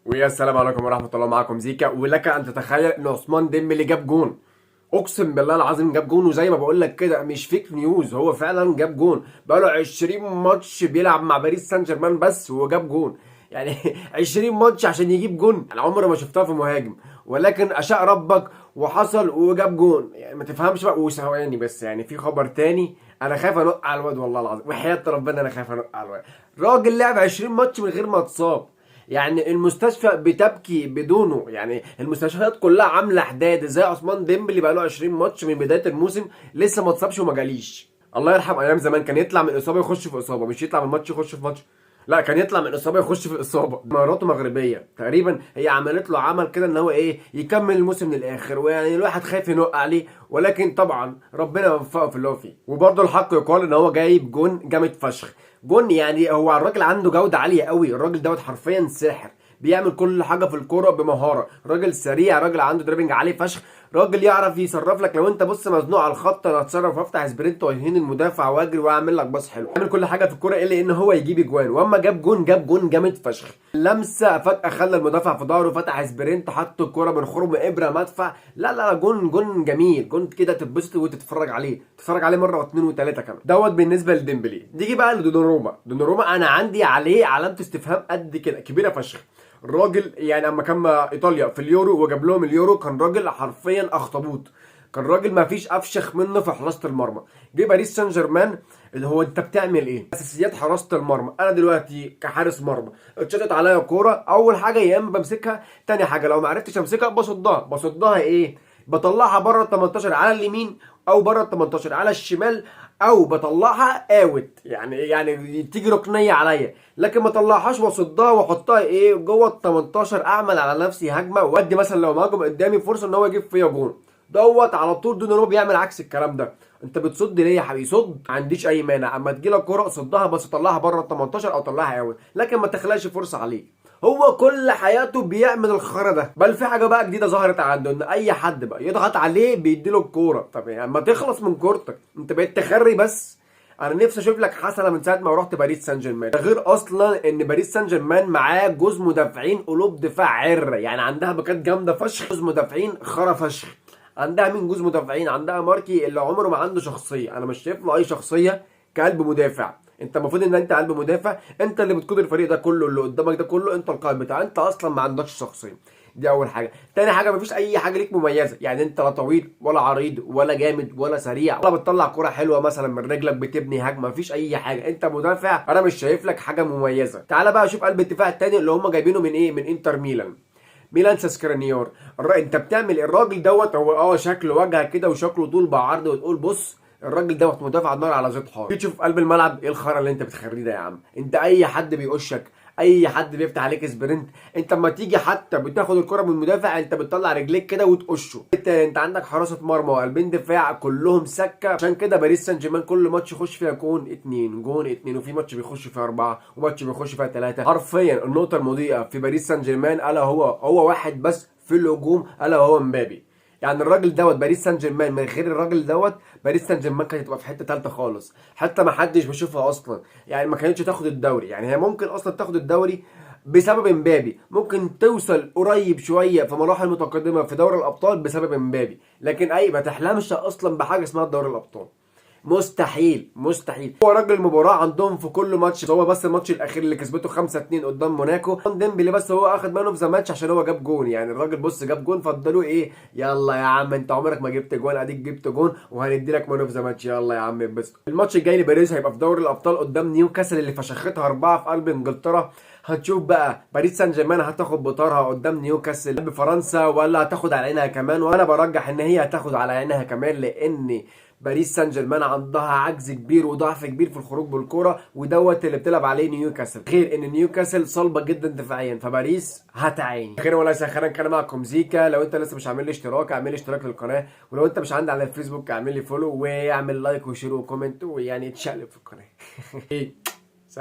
ويا السلام عليكم ورحمه الله، معكم زيكا. ولك ان تتخيل ان عثمان ديمبلي جاب جون. اقسم بالله العظيم جاب جون، وزي ما بقول لك كده مش فيك نيوز، هو فعلا جاب جون. بقاله 20 ماتش بيلعب مع باريس سان جيرمان بس هو جاب جون يعني 20 ماتش عشان يجيب جون، انا عمري ما شفتها في مهاجم. ولكن اشاء ربك وحصل وجاب جون. يعني ما تفهمش بقى. وثواني بس، يعني في خبر تاني، انا خايف انق على الواد والله العظيم، وحياة ربنا انا خايف انق على الواد. راجل لعب 20 ماتش من غير ما اتصاب. يعني المستشفى بتبكي بدونه، يعني المستشفيات كلها عامله حداد ازاي عثمان ديمبلي بقى له 20 ماتش من بدايه الموسم لسه ما اتصابش وما جاليش. الله يرحم ايام زمان، كان يطلع من اصابه يخش في اصابه، مش يطلع من ماتش يخش في ماتش. لا، كان يطلع من اصابه يخش في اصابه. مراته مغربيه تقريبا، هي عملت له عمل كده ان هو ايه يكمل الموسم للاخر، ويعني الواحد خايف ينق عليه، ولكن طبعا ربنا يوفقه في اللي هو فيه. وبرضه الحق يقال ان هو جايب جون جامد فشخ. جون يعني هو الراجل عنده جوده عاليه قوي، الراجل دوت حرفيا ساحر، بيعمل كل حاجه في الكوره بمهاره، راجل سريع، راجل عنده دريبنج عالي فشخ، راجل يعرف يصرف لك. لو انت بص مزنوق على الخط انا هتصرف وافتح سبرنت واهين المدافع واجري واعمل لك باص حلو، يعمل كل حاجه في الكوره الا ان هو يجيب اجوان. واما جاب جون، جاب جون جامد فشخ، لمسه فجاه خلى المدافع في ظهره، فتح سبرنت حط الكوره من خرم ابره مدفع. لا لا، جون جميل، جون كده تتبسط وتتفرج عليه، تتفرج عليه مره واثنين وثلاثه كمان. دوت بالنسبه لديمبلي. نيجي بقى لدوناروما. دوناروما انا عندي عليه علامه استفهام قد كده كبيره فشخ. الراجل يعني اما كان مع ايطاليا في اليورو وجاب لهم اليورو، كان راجل حرفيا اخطبوط، كان راجل ما فيش افشخ منه في حراسه المرمى. جه باريس سان جيرمان، اللي هو انت بتعمل ايه؟ اساسيات حراسه المرمى. انا دلوقتي كحارس مرمى اتشطت عليا كوره، اول حاجه يا اما بمسكها، تاني حاجه لو ما عرفتش امسكها بصدها ايه؟ بطلعها بره ال 18 على اليمين، او بره ال 18 على الشمال، او بطلعها اوت، يعني تيجي ركنيه عليا، لكن ما طلعهاش واصدها واحطها ايه جوه ال 18، اعمل على نفسي هجمه وادي مثلا لو مهاجم قدامي فرصه ان هو يجيب فيا جون. دوت على طول دوناروما بيعمل عكس الكلام ده. انت بتصد ليه يا حبيبي؟ صد، ما عنديش اي مانع، اما تجيلك كوره صدها بس طلعها بره ال 18 او طلعها اوت، لكن ما تخلقش فرصه عليك. هو كل حياته بيعمل الخرا ده. بل في حاجه بقى جديده ظهرت عنده، ان اي حد بقى يضغط عليه بيديله الكوره. طب يعني ما تخلص من كورتك، انت بقيت تخري بس. انا نفسي اشوف لك حسنه من ساعه ما رحت باريس سان جيرمان. ده غير اصلا ان باريس سان جيرمان معاه جوز مدافعين قلوب دفاع عره، يعني عندها باكات جامده فشخ، جوز مدافعين خرا فشخ. عندها مين جوز مدافعين؟ عندها ماركي اللي عمره ما عنده شخصيه، انا مش شايف له اي شخصيه كقلب مدافع. انت المفروض ان انت قلب مدافع، انت اللي بتقود الفريق ده كله، اللي قدامك ده كله انت القائد بتاعه، انت اصلا ما عندكش شخصيه. دي اول حاجه. تاني حاجه، مفيش اي حاجه ليك مميزه، يعني انت لا طويل ولا عريض ولا جامد ولا سريع ولا بتطلع كره حلوه مثلا من رجلك بتبني هجمه، مفيش اي حاجه، انت مدافع، انا مش شايف لك حاجه مميزه. تعال بقى شوف قلب الدفاع التاني اللي هم جايبينه من ايه، من انتر ميلان، ميلان ساسكرانيور. انت بتعمل الراجل دوت، هو شكله وجهه كده وشكله طول بعرض، وتقول بص الراجل دوت مدافع نار على زيت حار. تيجي تشوف قلب الملعب ايه الخرا اللي انت بتخريه ده يا عم؟ انت اي حد بيقشك، اي حد بيفتح عليك سبرنت، انت اما تيجي حتى بتاخد الكره من المدافع انت بتطلع رجليك كده وتقشه. انت عندك حراسه مرمى وقلبين دفاع كلهم سكه. عشان كده باريس سان جيرمان كل ماتش يخش فيها جون اتنين، جون اتنين، وفي ماتش بيخش فيها اربعه، وماتش بيخش فيها ثلاثه. حرفيا النقطه المضيئه في باريس سان جيرمان الا هو واحد بس في الهجوم، الا هو مبابي. يعني الراجل دوت باريس سان جيرمان من غير الراجل دوت باريس سان جيرمان كانت هتبقى في حته ثالثه خالص، حتى ما حدش بيشوفها اصلا. يعني ما كانتش تاخد الدوري، يعني هي ممكن اصلا تاخد الدوري بسبب امبابي، ممكن توصل قريب شويه في مراحل متقدمه في دوري الابطال بسبب امبابي، لكن اي ما تحلمش اصلا بحاجه اسمها دوري الابطال. مستحيل مستحيل. هو راجل المباراه عندهم في كل ماتش، هو بس الماتش الاخير اللي كسبته 5-2 قدام موناكو ديمبلي بس هو اخد مان اوف ذا ماتش عشان هو جاب جون. يعني الراجل بص جاب جون، فضلوه ايه، يلا يا عم انت عمرك ما جبت جون، اديك جبت جون وهندي لك مان اوف ذا ماتش، يلا يا عم اتبسط. الماتش الجاي لباريس هيبقى في دوري الابطال قدام نيوكاسل اللي فشختها 4 في قلب انجلترا. هتشوف بقى باريس سان جيرمان هتاخد بطارها قدام نيوكاسل بفرنسا ولا هتاخد على عينها كمان، وانا برجح ان هي هتاخد على عينها كمان، لان باريس سان جيرمان عندها عجز كبير وضعف كبير في الخروج بالكرة، ودوت اللي بتلعب عليه نيوكاسل، غير ان نيوكاسل صلبه جدا دفاعيا، فباريس هتعاني. خير ولا خيرا، كان معكم زيكا. لو انت لسه مش عامل لي اشتراك اعمل لي اشتراك للقناه، ولو انت مش عندي على الفيسبوك اعمل لي فولو واعمل لايك وشير وكومنت، ويعني تشقلب في القناه